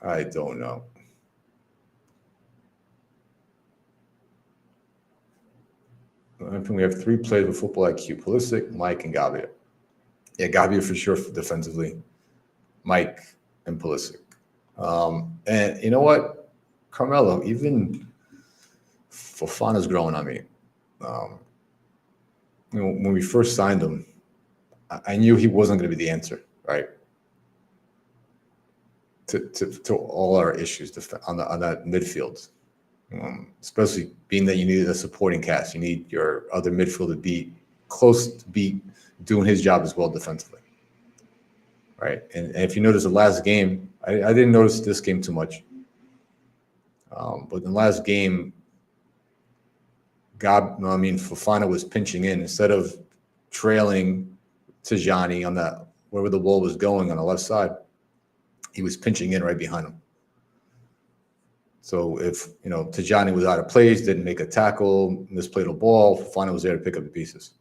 I don't know. I think we have 3 players with football IQ: Pulisic, Mike, and Gabia. Yeah, Gabia for sure defensively. Mike and Pulisic. And you know what? Carmelo, even Fofana's growing on me. When we first signed him, I knew he wasn't going to be the answer, right? To all our issues on that midfield, especially being that you needed a supporting cast. You need your other midfield to be close to be doing his job as well defensively, right? And if you notice the last game, I didn't notice this game too much, but in the last game, Fofana was pinching in instead of trailing Tijani on that wherever the ball was going on the left side. He was pinching in right behind him. So if Tijani was out of place, didn't make a tackle, misplayed a ball, Fofana was there to pick up the pieces.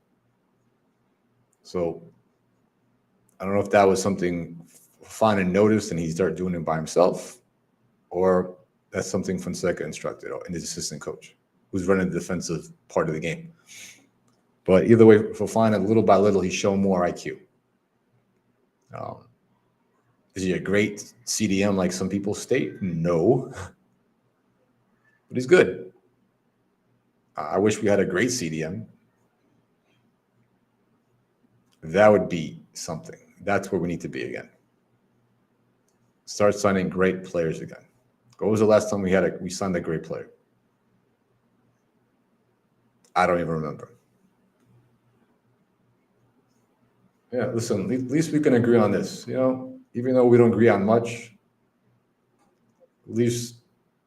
So I don't know if that was something Fofana noticed and he started doing it by himself, or that's something Fonseca instructed and his assistant coach, who's running the defensive part of the game. But either way, Fofana, little by little, he's shown more IQ. Is he a great CDM like some people state? No. But he's good. I wish we had a great CDM. That would be something. That's where we need to be again. Start signing great players again. What was the last time we signed a great player? I don't even remember. Yeah, listen, at least we can agree on this. Even though we don't agree on much, at least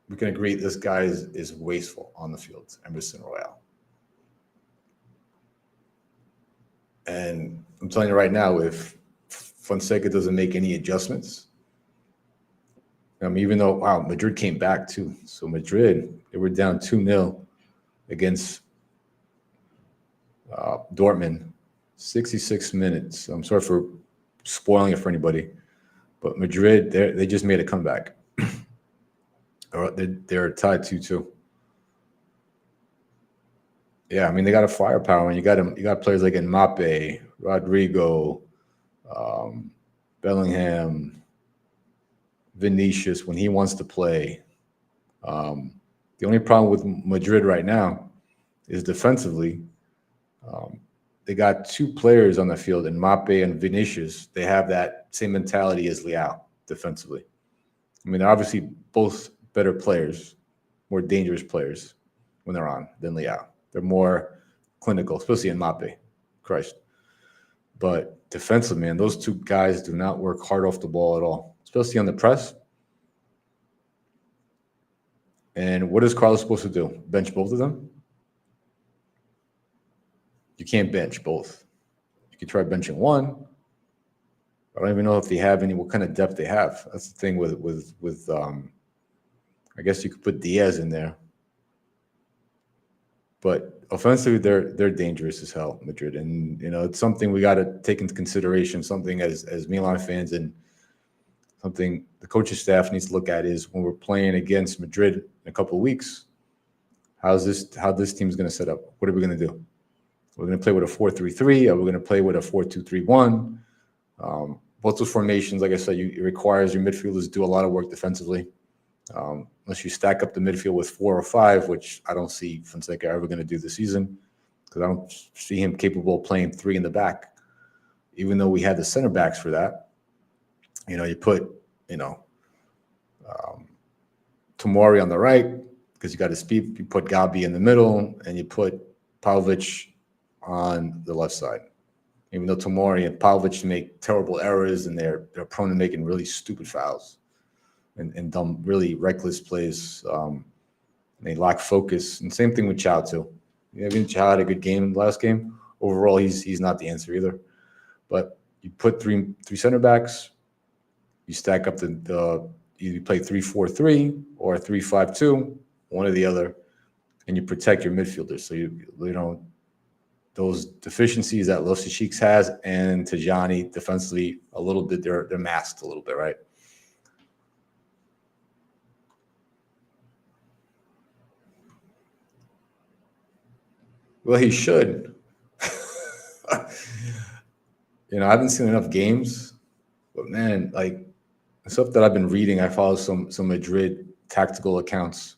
we can agree this guy is wasteful on the field, Emerson Royale. And I'm telling you right now, if Fonseca doesn't make any adjustments, even though, Madrid came back too. So Madrid, they were down 2-0 against Dortmund, 66 minutes. I'm sorry for spoiling it for anybody, but Madrid, they just made a comeback. They're tied 2-2. Yeah, they got a firepower, and you got players like Mbappe, Rodrigo, Bellingham, Vinicius when he wants to play. The only problem with Madrid right now is defensively. They got 2 players on the field, and Mbappe and Vinicius. They have that same mentality as Leao defensively. They're obviously both better players, more dangerous players when they're on than Leao. They're more clinical, especially in Mbappe. Christ. But defensively, man, those 2 guys do not work hard off the ball at all, especially on the press. And what is Carlos supposed to do? Bench both of them? You can't bench both. You can try benching one. I don't even know if they have what kind of depth they have. That's the thing with I guess you could put Diaz in there. But offensively, they're dangerous as hell, Madrid. And it's something we got to take into consideration, something as Milan fans, and something the coaching staff needs to look at is when we're playing against Madrid in a couple of weeks, how this team's going to set up. What are we going to do? We're going to play with a 4-3-3. Are we going to play with a 4-2-3-1? Both those formations, like I said, it requires your midfielders to do a lot of work defensively. Unless you stack up the midfield with 4 or 5, which I don't see Fonseca ever going to do this season, because I don't see him capable of playing 3 in the back, even though we had the center backs for that. You put, Tomori on the right because you got his speed. You put Gabi in the middle, and you put Pavlovic on the left side. Even though Tomori and Pavlovic make terrible errors, and they're prone to making really stupid fouls and dumb, really reckless plays. They lack focus. And same thing with Chow too. Even Chow had a good game last game. Overall, he's not the answer either. But you put three center backs. You stack up you play 3-4-3 or 3-5-2, one or the other, and you protect your midfielders. So those deficiencies that Loftus-Cheek has and Tajani defensively a little bit, they're masked a little bit, right? Well, he should. I haven't seen enough games, but man, like the stuff that I've been reading, I follow some Madrid tactical accounts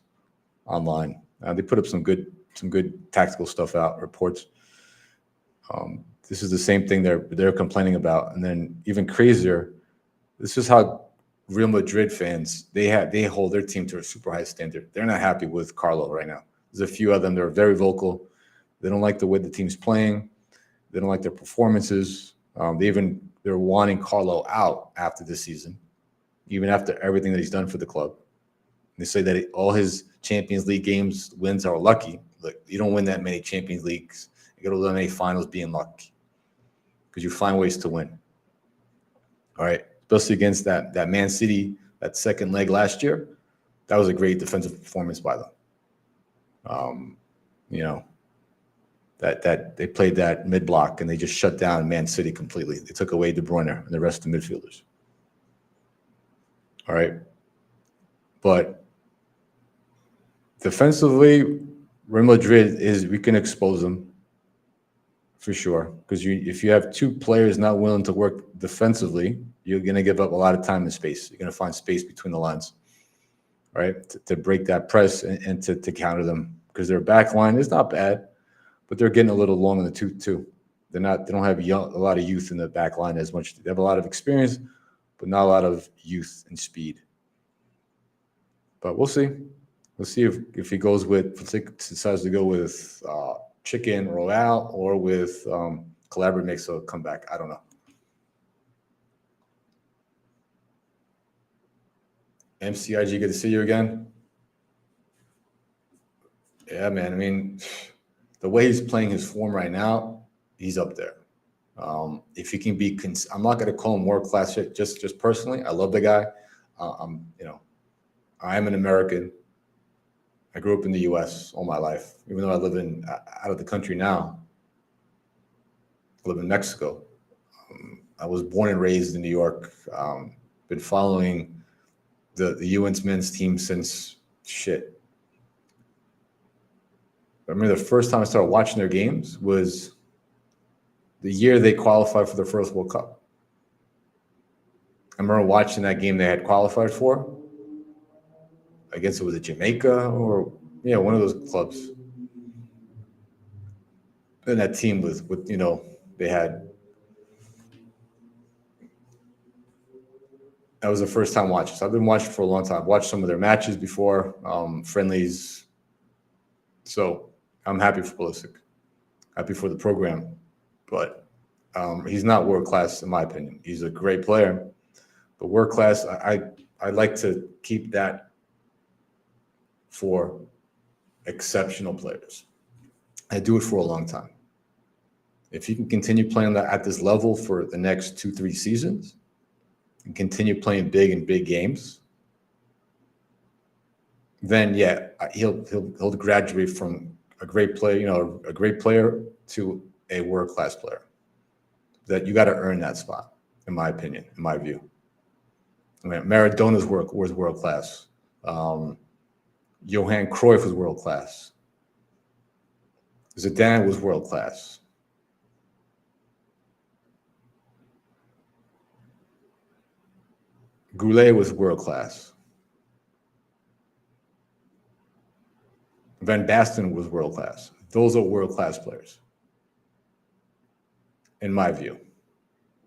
online. They put up some good tactical stuff out, reports. This is the same thing they're complaining about, and then even crazier. This is how Real Madrid fans they hold their team to a super high standard. They're not happy with Carlo right now. There's a few of them that are very vocal. They don't like the way the team's playing. They don't like their performances. They're wanting Carlo out after this season, even after everything that he's done for the club. They say that all his Champions League wins are lucky. Look, you don't win that many Champions Leagues. You go to that many finals being lucky because you find ways to win. All right, especially against that Man City, that second leg last year. That was a great defensive performance by them. That they played that mid block and they just shut down Man City completely. They took away De Bruyne and the rest of the midfielders. All right, but defensively, Real Madrid we can expose them for sure, because if you have 2 players not willing to work defensively, you're going to give up a lot of time and space. You're going to find space between the lines, right, to break that press and to counter them, because their back line is not bad, but they're getting a little long in the tooth too. They don't have a lot of youth in the back line as much. They have a lot of experience, but not a lot of youth and speed. But we'll see. We'll see if he goes decides to go with Chicken Royale or with Calabria makes a comeback. I don't know. MCIG, good to see you again. Yeah, man. I mean, the way he's playing his form right now, he's up there. If he can be, I'm not going to call him world class. Just personally, I love the guy. I am an American. I grew up in the U.S. all my life, even though I live out of the country now. I live in Mexico. I was born and raised in New York. Been following the UN's men's team since shit. I remember the first time I started watching their games was the year they qualified for their first World Cup. I remember watching that game they had qualified for. I guess it was Jamaica or one of those clubs. And that team was they had. That was the first time watching. So I've been watching for a long time. I've watched some of their matches before, friendlies. So I'm happy for Pulisic, happy for the program, but he's not world class in my opinion. He's a great player, but world class, I like to keep that for exceptional players. I do it for a long time. If you can continue playing at this level for the next 2-3 seasons and continue playing big in big games, then he'll graduate from a great player to a world-class player. That you got to earn that spot, in my opinion, in my view. I mean, Maradona's was world-class. Johan Cruyff was world-class. Zidane was world-class. Goulet was world-class. Van Basten was world class. Those are world class players, in my view.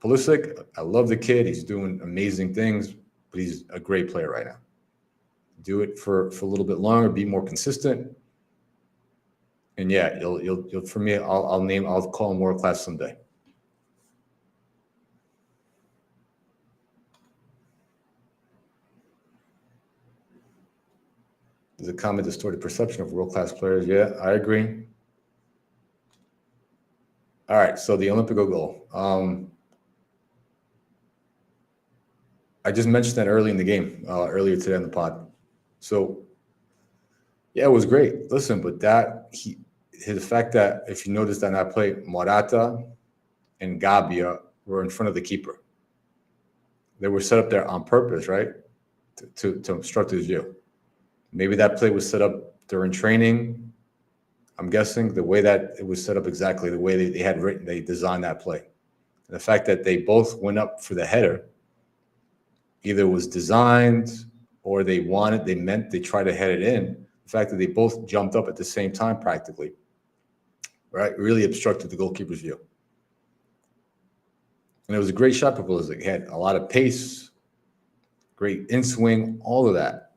Pulisic, I love the kid. He's doing amazing things, but he's a great player right now. Do it for a little bit longer, be more consistent. And yeah, you'll for me, I'll call him world class someday. There's a comment distorted perception of world class players. Yeah, I agree. All right, so the Olympico goal. I just mentioned that early in the game, earlier today on the pod. So yeah, it was great. Listen, but the fact that if you notice that I play Morata and Gabia were in front of the keeper. They were set up there on purpose, right? To obstruct his view. Maybe that play was set up during training. I'm guessing the way that it was set up exactly the way they designed that play. And the fact that they both went up for the header either was designed or they tried to head it in. The fact that they both jumped up at the same time practically, right, really obstructed the goalkeeper's view. And it was a great shot proposal. He had a lot of pace, great in swing, all of that.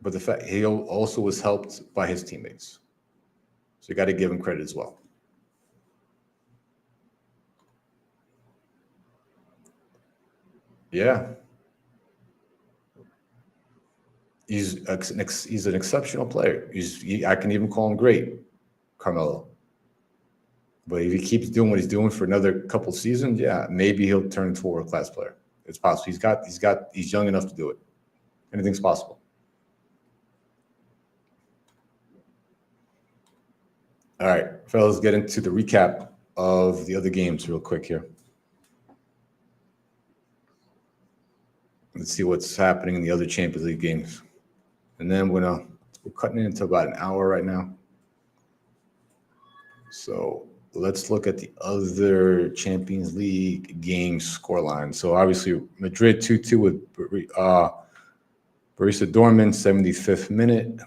But the fact he also was helped by his teammates. So you got to give him credit as well. Yeah. He's an exceptional player. I can even call him great, Carmelo. But if he keeps doing what he's doing for another couple seasons, yeah, maybe he'll turn into a world-class player. It's possible. He's young enough to do it. Anything's possible. All right, fellas, get into the recap of the other games real quick here. Let's see what's happening in the other Champions League games. And then we're cutting it into about an hour right now. So let's look at the other Champions League game scoreline. So obviously Madrid 2-2 with Borussia Dortmund, 75th minute.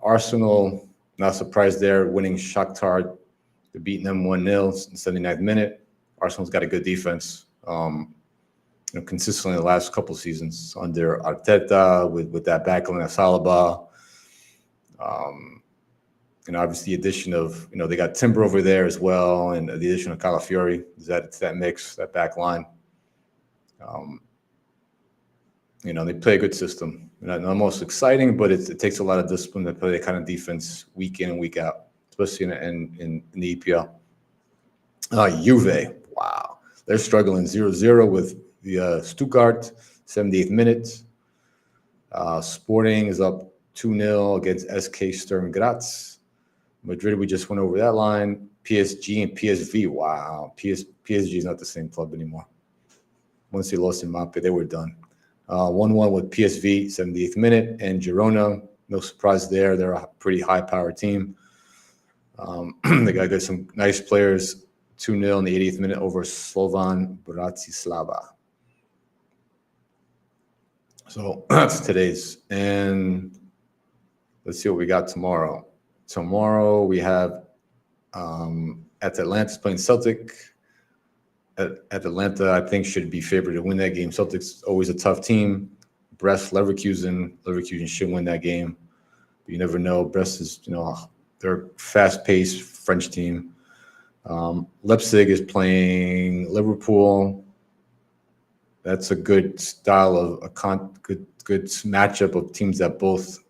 Arsenal, not surprised there, winning Shakhtar, beating them 1-0 in the 79th minute. Arsenal's got a good defense. Consistently the last couple seasons under Arteta with that backline of Saliba. Obviously the addition of, they got Timber over there as well, and the addition of Calafiori is that mix, that back line. They play a good system. Not most exciting, but it takes a lot of discipline to play that kind of defense week in and week out, especially in the EPL. Juve, wow. They're struggling 0-0 with the Stuttgart, 78th minute. Sporting is up 2-0 against SK Sturm Graz. Madrid, we just went over that line. PSG and PSV, wow. PSG is not the same club anymore. Once they lost Mbappe, they were done. 1-1 with PSV, 78th minute. And Girona, no surprise there. They're a pretty high-powered team. They got some nice players. 2-0 in the 80th minute over Slovan Bratislava. So that's today's. And let's see what we got tomorrow. Tomorrow we have Atalanta's playing Celtic. Atalanta, I think, should be favored to win that game. Celtic's always a tough team. Brest, Leverkusen should win that game. But you never know. Brest is, they're a fast-paced French team. Leipzig is playing Liverpool. That's a good style of good matchup of teams that both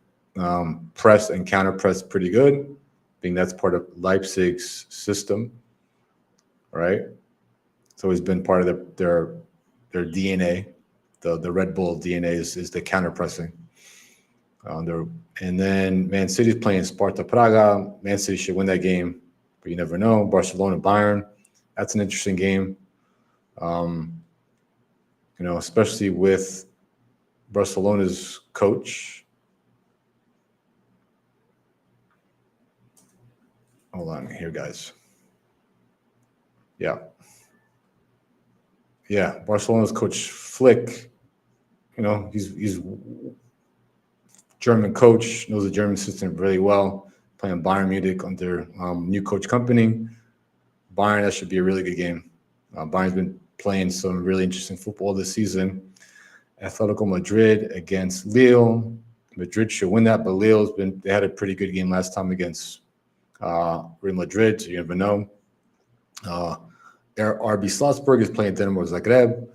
press and counter press pretty good. I think that's part of Leipzig's system, right? It's always been part of their DNA. The Red Bull DNA is the counter pressing. And then Man City's playing Sparta Praga. Man City should win that game, but you never know. Barcelona Bayern, that's an interesting game. Especially with Barcelona's coach. Hold on here, guys. Yeah, Barcelona's coach Flick. He's German coach, knows the German system really well, playing Bayern Munich under new coach company. Bayern, that should be a really good game. Bayern's been playing some really interesting football this season. Atletico Madrid against Lille. Madrid should win that, but they had a pretty good game last time against Real Madrid, so you never know. RB Salzburg is playing Dinamo Zagreb.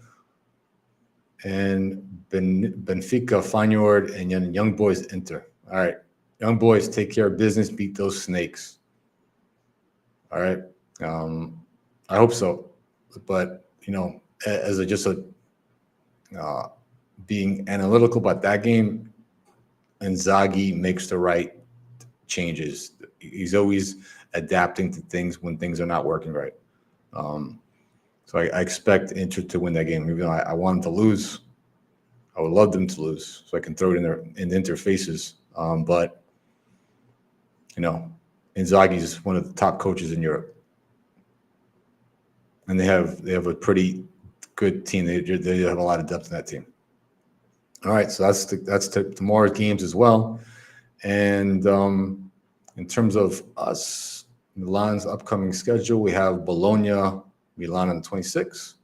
And Benfica, Feyenoord, and Young Boys Inter. All right. Young Boys, take care of business, beat those snakes. All right. I hope so. But, as being analytical about that game, Inzaghi makes the right changes. He's always adapting to things when things are not working right. So I expect Inter to win that game. Even though I want them to lose, I would love them to lose so I can throw it in Inter faces. But Inzaghi is one of the top coaches in Europe, and they have a pretty good team. They have a lot of depth in that team. All right, so that's tomorrow's games as well. And in terms of us, Milan's upcoming schedule, we have Bologna, Milan on the 26th.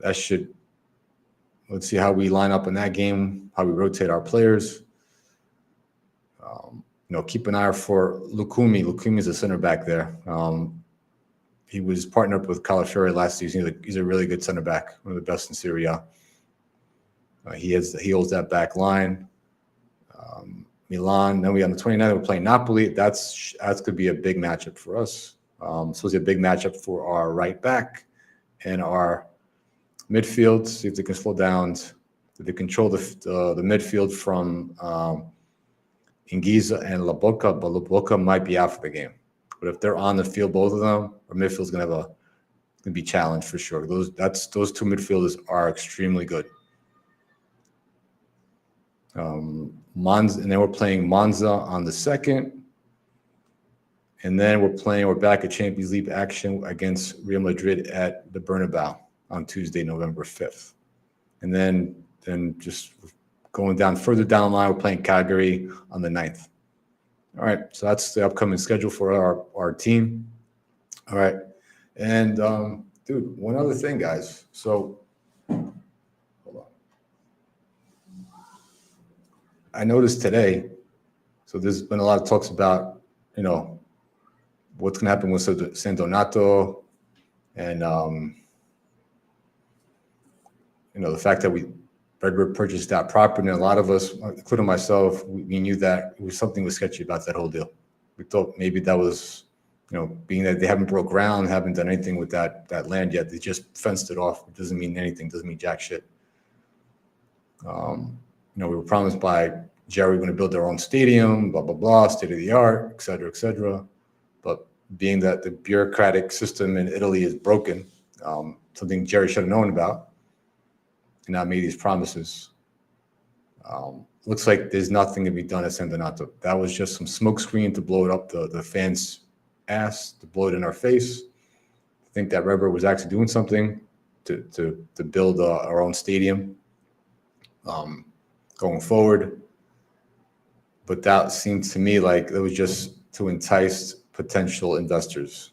Let's see how we line up in that game, how we rotate our players. Keep an eye out for Lucumi. Lucumi is a center back there. He was partnered up with Calafiori last season. He's a really good center back, one of the best in Serie A. He holds that back line. Milan. Then on the 29th, we're playing Napoli. That's going to be a big matchup for us. Supposed to be a big matchup for our right back and our midfield. See if they can slow down, if they control the midfield from Ingiza and Laboca, but Laboca might be out for the game. But if they're on the field, both of them, our midfield's going to be challenged for sure. Those two midfielders are extremely good. Monza, and then we're playing Monza on the 2nd. And then we're back at Champions League action against Real Madrid at the Bernabeu on Tuesday, November 5th. And then just going further down the line, we're playing Cagliari on the 9th. All right, so that's the upcoming schedule for our team. All right, and dude, one other thing, guys. So, hold on. I noticed today, so there's been a lot of talks about, what's going to happen with San Donato and, the fact that Redbird purchased that property, and a lot of us, including myself, we knew that something was sketchy about that whole deal. We thought maybe that was, being that they haven't broke ground, haven't done anything with that land yet. They just fenced it off. It doesn't mean anything. Doesn't mean jack shit. We were promised by Jerry we're going to build their own stadium, blah, blah, blah, state of the art, et cetera, et cetera. But being that the bureaucratic system in Italy is broken, something Jerry should have known about, and not made these promises. Looks like there's nothing to be done at San Donato. That was just some smoke screen to blow it up the fans' ass, to blow it in our face. I think that Redbird was actually doing something to build our own stadium going forward. But that seemed to me like it was just to entice potential investors.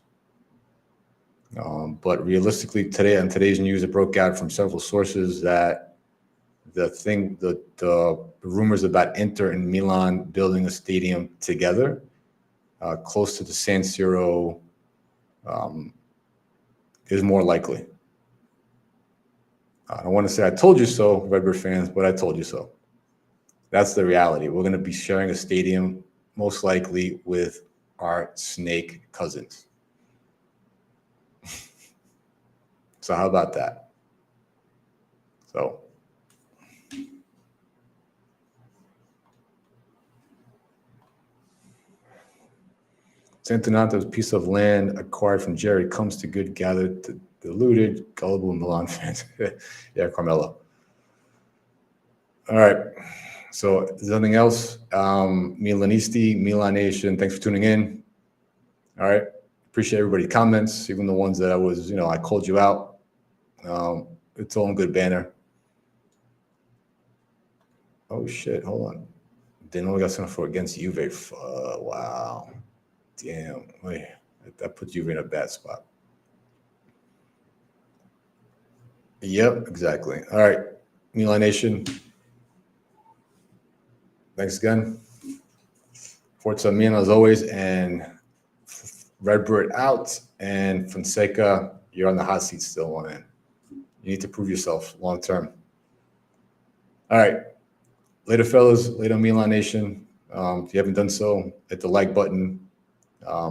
But realistically, today's news, it broke out from several sources that the rumors about Inter and Milan building a stadium together, close to the San Siro, is more likely. I don't want to say I told you so, Redbird fans, but I told you so. That's the reality. We're going to be sharing a stadium, most likely with our snake cousins. So how about that? So San Donato's piece of land acquired from Jerry comes to good, gathered to deluded, gullible Milan fans. Yeah, Carmelo. All right. So there's nothing else. Milanisti, Milan Nation, thanks for tuning in. All right. Appreciate everybody's comments, even the ones that I called you out. It's all in good banner. Oh, shit. Hold on. They only got something for against Juve. Wow. Damn. Wait, that puts Juve in a bad spot. Yep, exactly. All right. Milan Nation. Thanks again. Forza Milan as always. And Redbird out. And Fonseca, you're on the hot seat still, man. You need to prove yourself long term. All right. Later, fellas. Later, Milan Nation. If you haven't done so, hit the like button,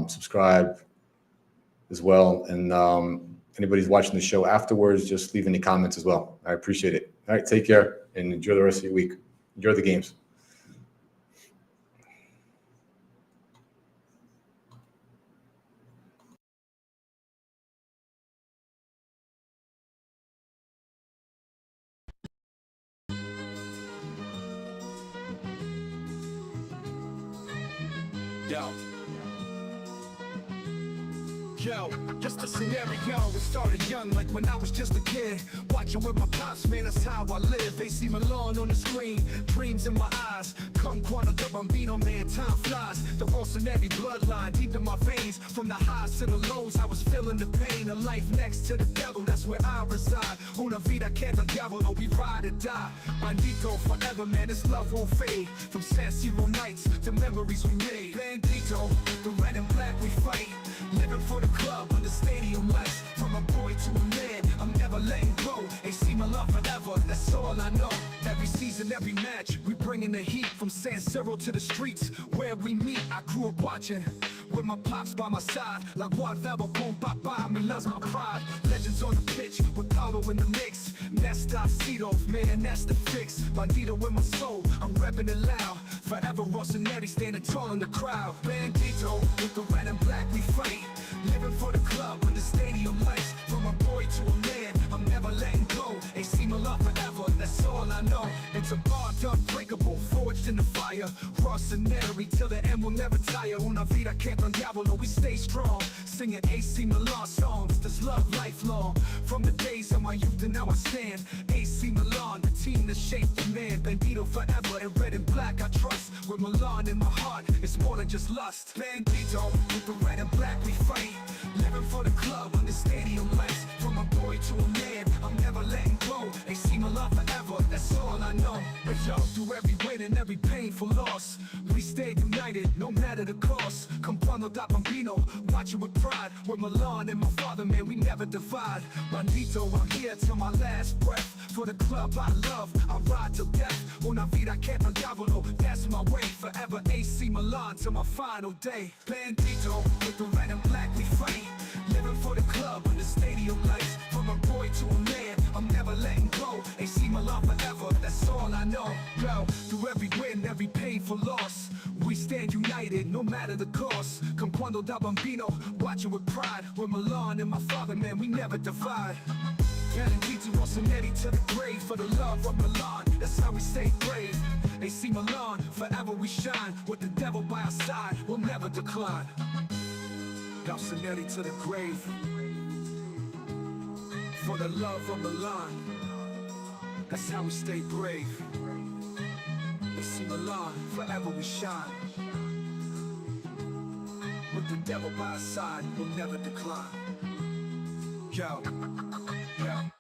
subscribe as well. And anybody's watching the show afterwards, just leave any comments as well. I appreciate it. All right. Take care and enjoy the rest of your week. Enjoy the games. Yo, just a scenario, it started young like when I was just a kid. Watching with my pops, man, that's how I live. They see Milan on the screen, dreams in my eyes. Come quando the bambino, man, time flies. The Rossoneri bloodline, deep in my veins. From the highs to the lows, I was feeling the pain. A life next to the devil, that's where I reside. Una vida que the devil, no, we ride or die. Bandito forever, man, this love won't fade. From San Siro nights to memories we made. Bandito, the red and black we fight. Living for the club on the stadium lights. From a boy to a man, I'm never letting go. They see my love forever, that's all I know. Every season, every match, we bringing the heat. From San Siro to the streets, where we meet. I grew up watching, with my pops by my side. La Guardava, Pom Papa, Milan's my pride. Legends on the pitch, with Paulo in the mix. Nesta Cito, man, that's the fix. Bandito with my soul, I'm repping it loud. Forever Rossoneri, standing tall in the crowd. Bandito, with the red and black we fight. Living for the club on the stadium lights. From a boy to a man, I'm never letting go. They see my love forever, that's all I know. It's a bond unbreakable, forged in the fire. Rossoneri till the end will never tire. Una vida que con diavolo, we stay strong. Singing AC Milan songs, this love lifelong. From the days of my youth and now I stand. AC Milan, the team that shaped the man. Bandito forever, in red and black I trust. With Milan in my heart, it's more than just lust. Bandito, with the red and black we fight. Living for the club on the stadium lights. From a boy to a man, I'm never letting go. They see my love forever, that's all I know. But yo, through every win and every painful loss, we stayed united, no matter the cost. Comprando da bambino, watching with pride. With Milan and my father, man, we never divide. Bandito, I'm here till my last breath. For the club I love, I ride till death. Una vida que con diavolo, that's my way. Forever AC Milan till my final day. Bandito, with the red and black we fight. Living for the club on the stadium lights. From a boy to a man, I'm never letting go. They see my love forever, that's all I know. Yo, through every win, every painful loss, we stand united, no matter the cost. Come quando da bambino, watching with pride. With Milan and my father, man, we never divide. Guaranteed to Rossoneri to the grave. For the love of Milan, that's how we stay brave. They see Milan, forever we shine. With the devil by our side, we'll never decline. Rossoneri to the grave. For the love of Milan, that's how we stay brave. They see Milan, forever we shine. With the devil by our side, we'll never decline. Yo, yo.